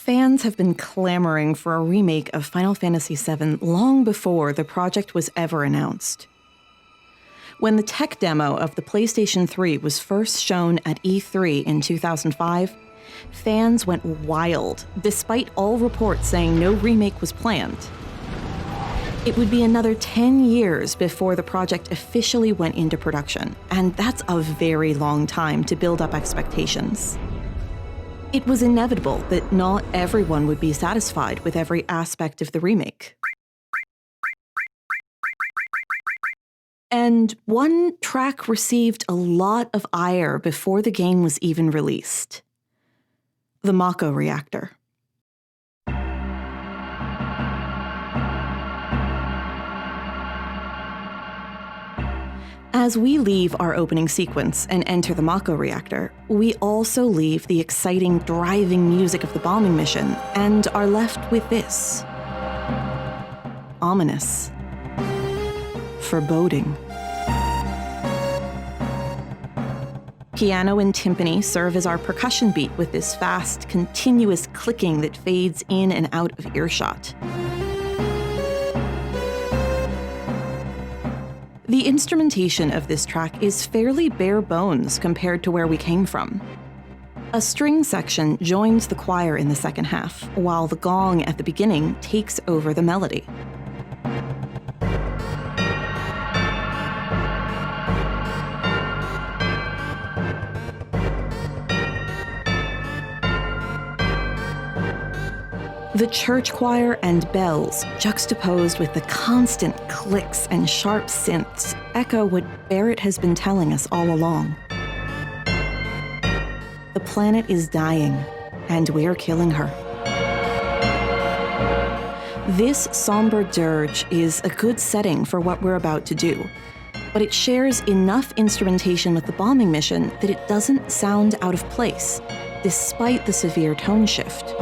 Fans have been clamoring for a remake of Final Fantasy VII long before the project was ever announced. When the tech demo of the PlayStation 3 was first shown at E3 in 2005, fans went wild, despite all reports saying no remake was planned. It would be another 10 years before the project officially went into production, and that's a very long time to build up expectations. It was inevitable that not everyone would be satisfied with every aspect of the remake. And one track received a lot of ire before the game was even released: the Mako Reactor. As we leave our opening sequence and enter the Mako Reactor, we also leave the exciting, driving music of the bombing mission and are left with this: ominous, foreboding. Piano and timpani serve as our percussion beat with this fast, continuous clicking that fades in and out of earshot. The instrumentation of this track is fairly bare bones compared to where we came from. A string section joins the choir in the second half, while the gong at the beginning takes over the melody. The church choir and bells, juxtaposed with the constant clicks and sharp synths, echo what Barrett has been telling us all along. The planet is dying, and we're killing her. This somber dirge is a good setting for what we're about to do, but it shares enough instrumentation with the bombing mission that it doesn't sound out of place, despite the severe tone shift.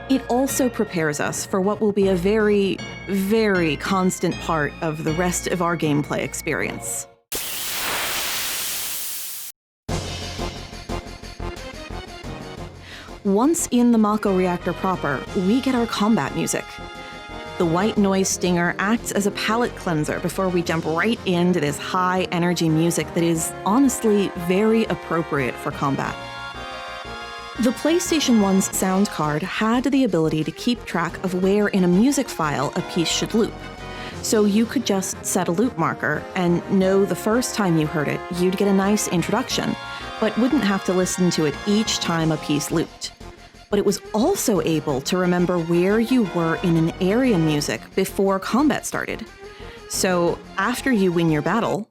It also prepares us for what will be a very, very constant part of the rest of our gameplay experience. Once in the Mako Reactor proper, we get our combat music. The white noise stinger acts as a palate cleanser before we jump right into this high-energy music that is honestly very appropriate for combat. The PlayStation 1's sound card had the ability to keep track of where in a music file a piece should loop. So you could just set a loop marker and know the first time you heard it, you'd get a nice introduction, but wouldn't have to listen to it each time a piece looped. But it was also able to remember where you were in an area music before combat started. So after you win your battle,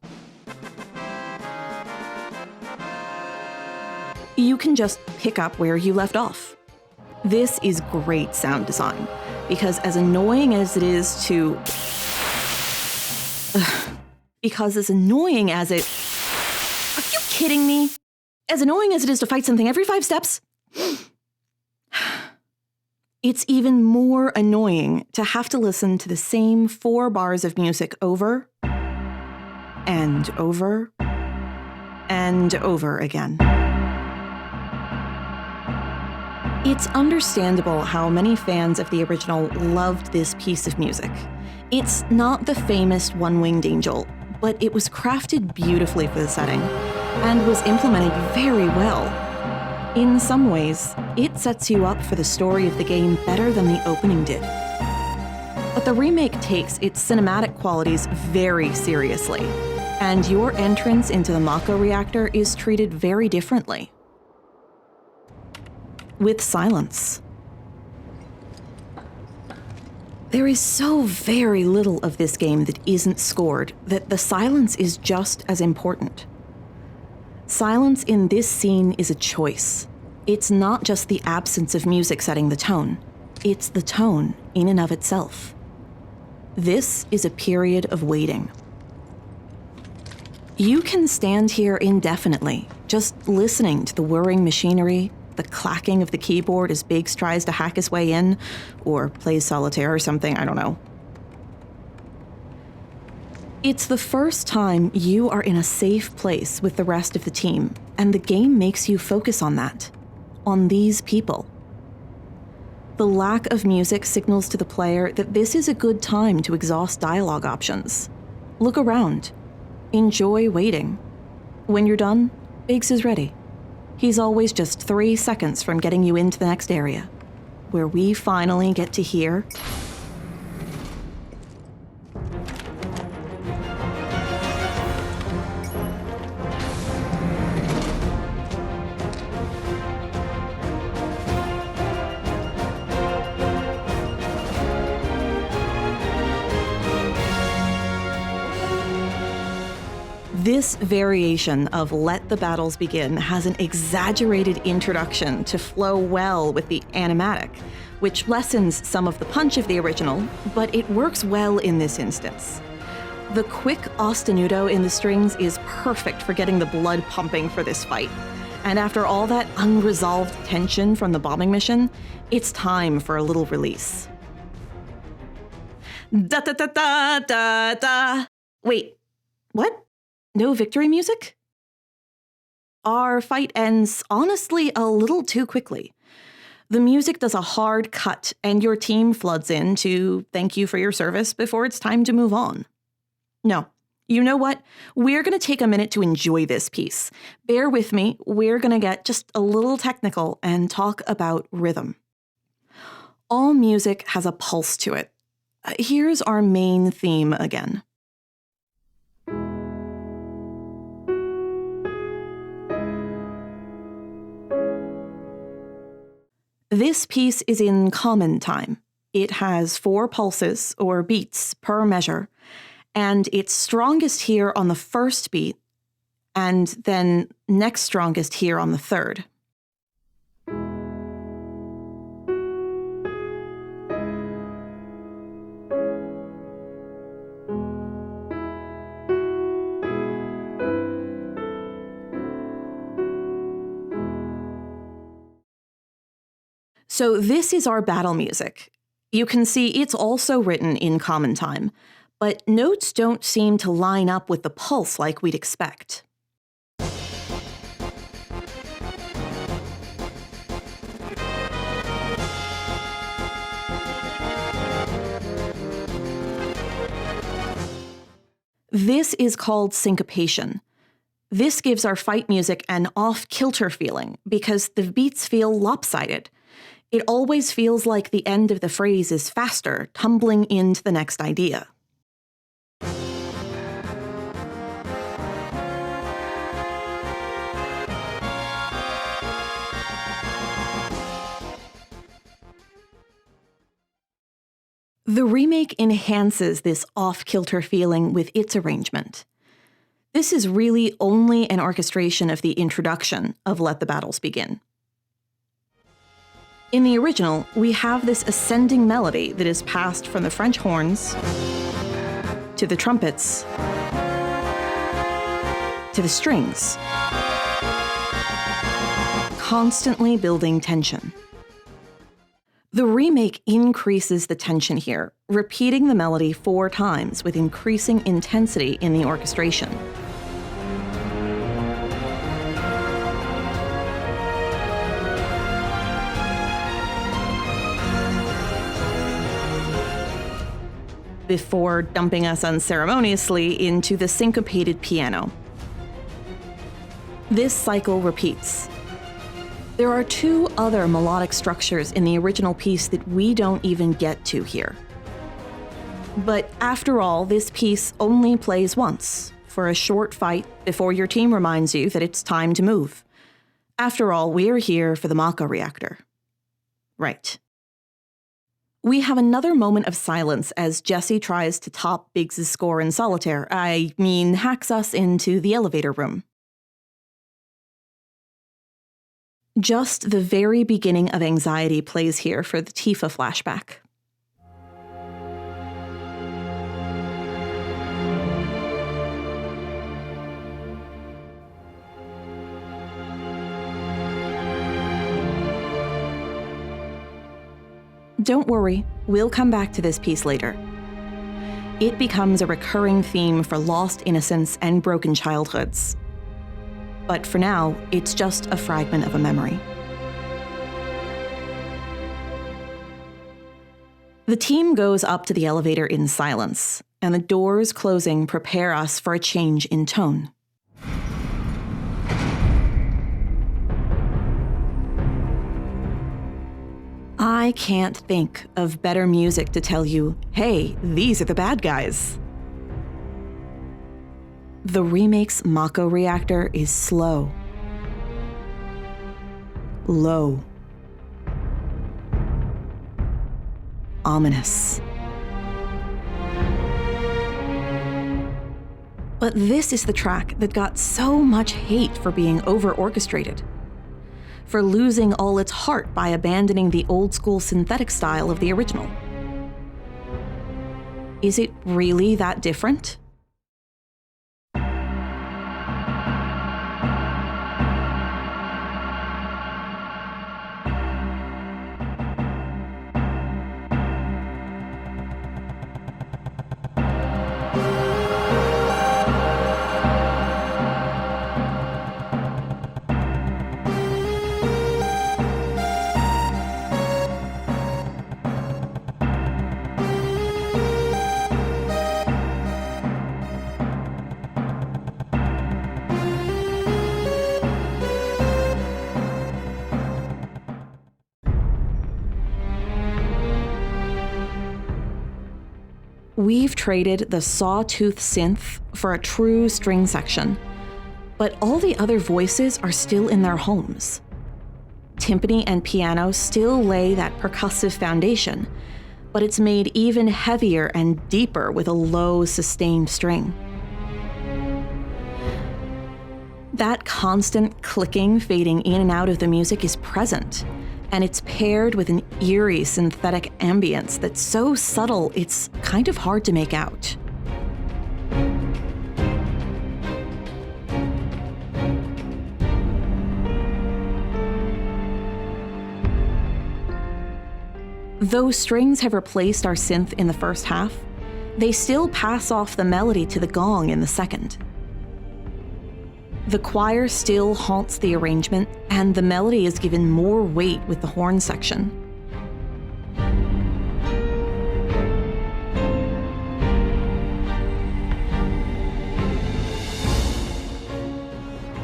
you can just pick up where you left off. This is great sound design, because as annoying as it is to... Because as annoying as it... Are you kidding me? As annoying as it is to fight something every 5 steps, it's even more annoying to have to listen to the same 4 bars of music over and over and over again. It's understandable how many fans of the original loved this piece of music. It's not the famous One-Winged Angel, but it was crafted beautifully for the setting and was implemented very well. In some ways, it sets you up for the story of the game better than the opening did. But the remake takes its cinematic qualities very seriously, and your entrance into the Mako Reactor is treated very differently. With silence. There is so very little of this game that isn't scored that the silence is just as important. Silence in this scene is a choice. It's not just the absence of music setting the tone. It's the tone in and of itself. This is a period of waiting. You can stand here indefinitely, just listening to the whirring machinery, the clacking of the keyboard as Biggs tries to hack his way in, or plays solitaire or something, I don't know. It's the first time you are in a safe place with the rest of the team, and the game makes you focus on that, on these people. The lack of music signals to the player that this is a good time to exhaust dialogue options. Look around. Enjoy waiting. When you're done, Biggs is ready. He's always just 3 seconds from getting you into the next area, where we finally get to hear This variation of Let the Battles Begin has an exaggerated introduction to flow well with the animatic, which lessens some of the punch of the original, but it works well in this instance. The quick ostenuto in the strings is perfect for getting the blood pumping for this fight. And after all that unresolved tension from the bombing mission, it's time for a little release. Da da da da da da. Wait, what? No victory music? Our fight ends, honestly, a little too quickly. The music does a hard cut, and your team floods in to thank you for your service before it's time to move on. No, you know what? We're going to take a minute to enjoy this piece. Bear with me, we're going to get just a little technical and talk about rhythm. All music has a pulse to it. Here's our main theme again. This piece is in common time. It has 4 pulses, or beats, per measure, and it's strongest here on the first beat, and then next strongest here on the third. So this is our battle music. You can see it's also written in common time, but notes don't seem to line up with the pulse like we'd expect. This is called syncopation. This gives our fight music an off-kilter feeling because the beats feel lopsided. It always feels like the end of the phrase is faster, tumbling into the next idea. The remake enhances this off-kilter feeling with its arrangement. This is really only an orchestration of the introduction of Let the Battles Begin. In the original, we have this ascending melody that is passed from the French horns to the trumpets to the strings, constantly building tension. The remake increases the tension here, repeating the melody 4 times with increasing intensity in the orchestration. Before dumping us unceremoniously into the syncopated piano. This cycle repeats. There are 2 other melodic structures in the original piece that we don't even get to here. But after all, this piece only plays once, for a short fight before your team reminds you that it's time to move. After all, we're here for the Mako Reactor. Right. We have another moment of silence as Jesse tries to top Biggs' score in solitaire. Hacks us into the elevator room. Just the very beginning of anxiety plays here for the Tifa flashback. Don't worry, we'll come back to this piece later. It becomes a recurring theme for lost innocence and broken childhoods. But for now, it's just a fragment of a memory. The team goes up to the elevator in silence, and the doors closing prepare us for a change in tone. I can't think of better music to tell you, hey, these are the bad guys. The Remake's Mako Reactor is slow, low, ominous. But this is the track that got so much hate for being over-orchestrated, for losing all its heart by abandoning the old-school synthetic style of the original. Is it really that different? We've traded the sawtooth synth for a true string section, but all the other voices are still in their homes. Timpani and piano still lay that percussive foundation, but it's made even heavier and deeper with a low, sustained string. That constant clicking fading in and out of the music is present, and it's paired with an eerie synthetic ambience that's so subtle it's kind of hard to make out. Though strings have replaced our synth in the first half, they still pass off the melody to the gong in the second. The choir still haunts the arrangement, and the melody is given more weight with the horn section.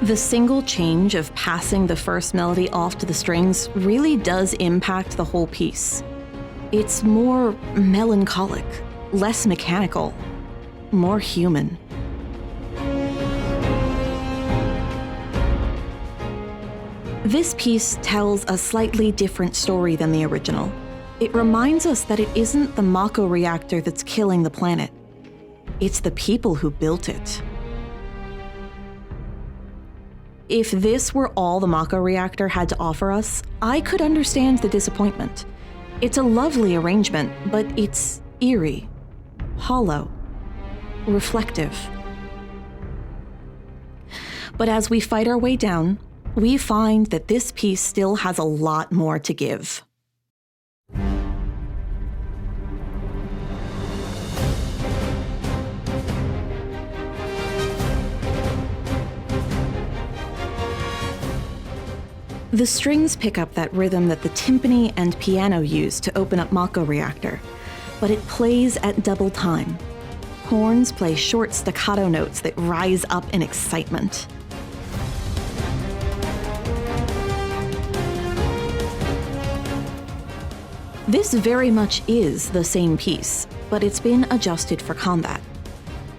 The single change of passing the first melody off to the strings really does impact the whole piece. It's more melancholic, less mechanical, more human. This piece tells a slightly different story than the original. It reminds us that it isn't the Mako Reactor that's killing the planet. It's the people who built it. If this were all the Mako Reactor had to offer us, I could understand the disappointment. It's a lovely arrangement, but it's eerie, hollow, reflective. But as we fight our way down, we find that this piece still has a lot more to give. The strings pick up that rhythm that the timpani and piano use to open up Mako Reactor, but it plays at double time. Horns play short staccato notes that rise up in excitement. This very much is the same piece, but it's been adjusted for combat.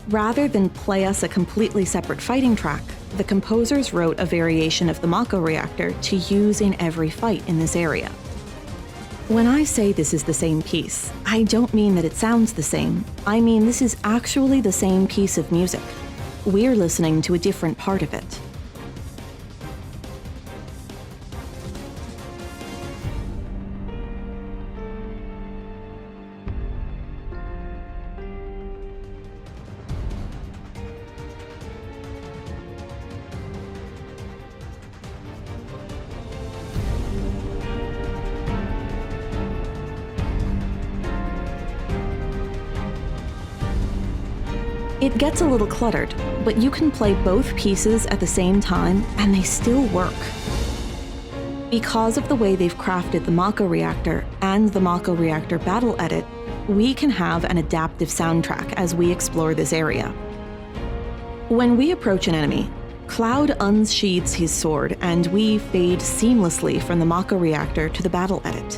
Rather than play us a completely separate fighting track, the composers wrote a variation of the Mako Reactor to use in every fight in this area. When I say this is the same piece, I don't mean that it sounds the same. I mean this is actually the same piece of music. We're listening to a different part of it. It gets a little cluttered, but you can play both pieces at the same time and they still work. Because of the way they've crafted the Mako Reactor and the Mako Reactor Battle Edit, we can have an adaptive soundtrack as we explore this area. When we approach an enemy, Cloud unsheathes his sword and we fade seamlessly from the Mako Reactor to the Battle Edit.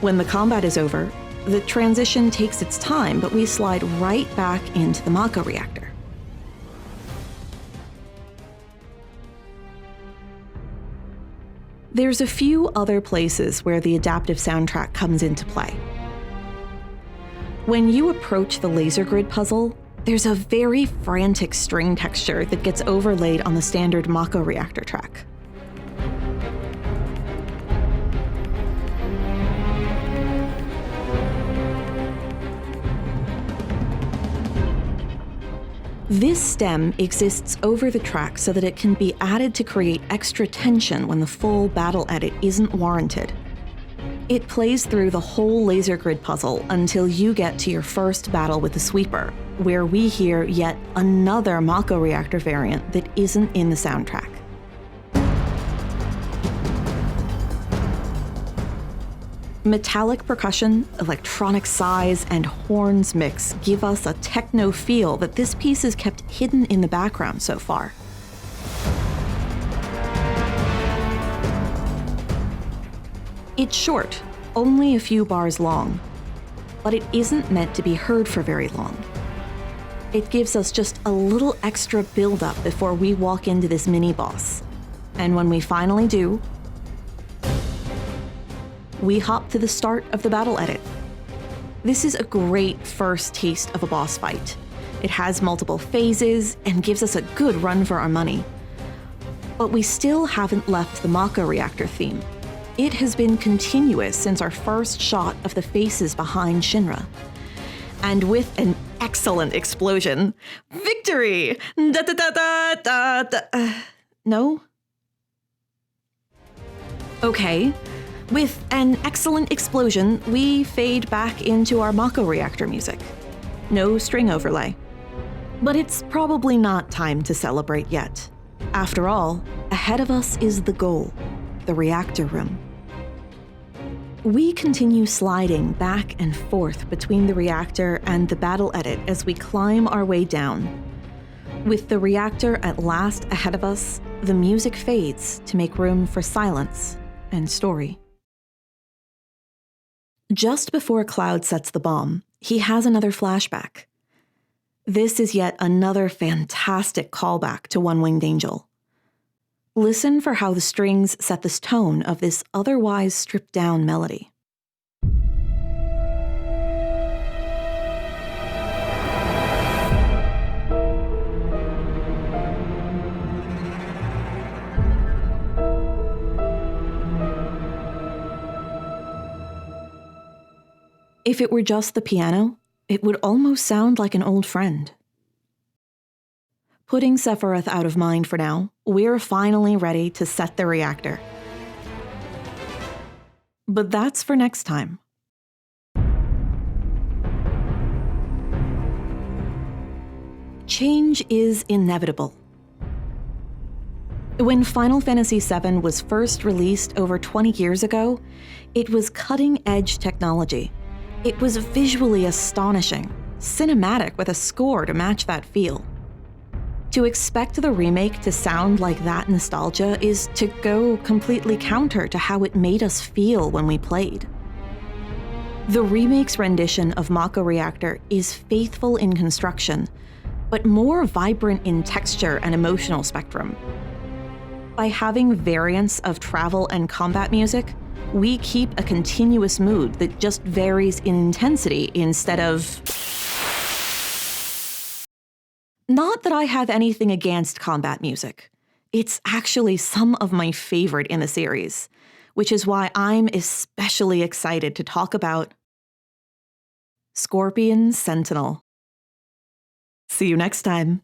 When the combat is over, the transition takes its time, but we slide right back into the Mako Reactor. There's a few other places where the adaptive soundtrack comes into play. When you approach the laser grid puzzle, there's a very frantic string texture that gets overlaid on the standard Mako Reactor track. This stem exists over the track so that it can be added to create extra tension when the full battle edit isn't warranted. It plays through the whole laser grid puzzle until you get to your first battle with the sweeper, where we hear yet another Mako Reactor variant that isn't in the soundtrack. Metallic percussion, electronic sighs, and horns mix give us a techno feel that this piece is kept hidden in the background so far. It's short, only a few bars long, but it isn't meant to be heard for very long. It gives us just a little extra build-up before we walk into this mini-boss. And when we finally do, we hop to the start of the battle edit. This is a great first taste of a boss fight. It has multiple phases and gives us a good run for our money. But we still haven't left the Mako Reactor theme. It has been continuous since our first shot of the faces behind Shinra. And with an excellent explosion, victory! Da da da da da da. No? Okay. With an excellent explosion, we fade back into our Mako Reactor music. No string overlay. But it's probably not time to celebrate yet. After all, ahead of us is the goal, the reactor room. We continue sliding back and forth between the reactor and the battle edit as we climb our way down. With the reactor at last ahead of us, the music fades to make room for silence and story. Just before Cloud sets the bomb, he has another flashback. This is yet another fantastic callback to One Winged Angel. Listen for how the strings set this tone of this otherwise stripped-down melody. If it were just the piano, it would almost sound like an old friend. Putting Sephiroth out of mind for now, we're finally ready to set the reactor. But that's for next time. Change is inevitable. When Final Fantasy VII was first released over 20 years ago, it was cutting-edge technology. It was visually astonishing, cinematic with a score to match that feel. To expect the remake to sound like that nostalgia is to go completely counter to how it made us feel when we played. The remake's rendition of Mako Reactor is faithful in construction, but more vibrant in texture and emotional spectrum. By having variants of travel and combat music, we keep a continuous mood that just varies in intensity instead of... Not that I have anything against combat music. It's actually some of my favorite in the series, which is why I'm especially excited to talk about Scorpion Sentinel. See you next time.